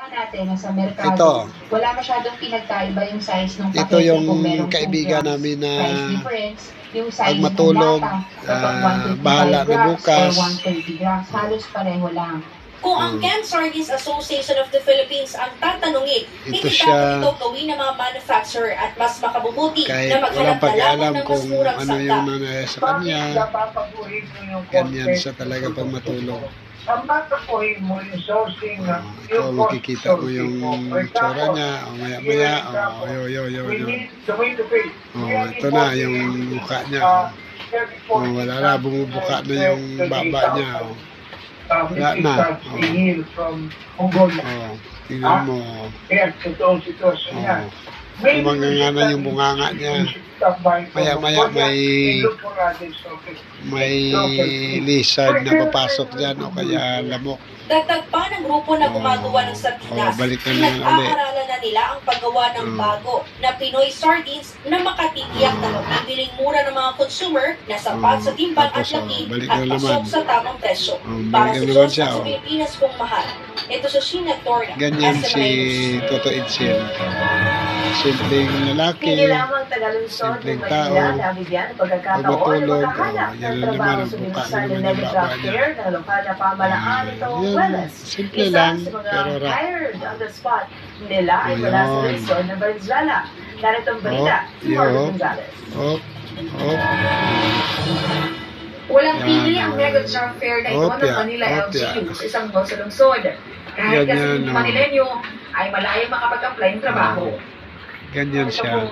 natin na sa merkado, Ito. wala masyadong pinagkaiba yung size ng pakete. Ito yung kung merong kaibigan 10 grams. namin na Price difference, yung pag size matulog, ng lata, kapag 155 bahala na grams bukas. or 130 grams, halos pareho lang. Kung ang Canned Sardines Association of the Philippines ang tatanungin, hindi siya, dapat ito gawin ng mga manufacturer at mas makabubuti kahit na maghanap walang na lamang pag-alam ng mas kung murang ano sangka. yung nangyayari sa kanya, ganyan siya talaga pag matulog. Ito, makikita mo yung tsura niya, o maya-maya, ito na yung mukha niya, wala na, bumubuka na yung baba niya, wala na, tingnan mo, umanganga yung bunganga niya, maya-maya may lizard na papasok dyan o kaya lamok. Dagdag pa ng grupo na gumagawa ng sardinas, balik na naman ulit. pinag-aaralan na nila ang paggawa ng bago na Pinoy sardines na makatitiyak na mabibiling mura ng mga consumer na sapat sa timbang at laki balik at na pasok naman. sa tamang presyo. balik Para sa na naman Diyos siya, at sa Pilipinas kung mahal. Ito sa Sheena Torna. Ganyan SMA si News. Toto Edsel. Simpleng lalaki, Hindi lamang tagalunsod simpleng ng tao, Maynila na bigyan ng pagkakataon na matulog, magkahanap yan ng na naman trabaho ang sa buka binuksan naman ng yung medical baba niya. care ng lokal na pamalaan itong Yan, Wellness. simple Isa lang, sa mga pero rock. hired on the spot nila ay mula sa Ayun. Luzon ng Valenzuela. Narito ang balita si Yo. Marvin Gonzalez. Walang Yan, pili ang oh. mega job fair na ito ng Opya, Manila opya. LGU sa isang mall sa lungsod. Kahit kasi Ganyan, hindi oh. Manilenyo ay malayang makapag-apply ng trabaho. Ganyan siya.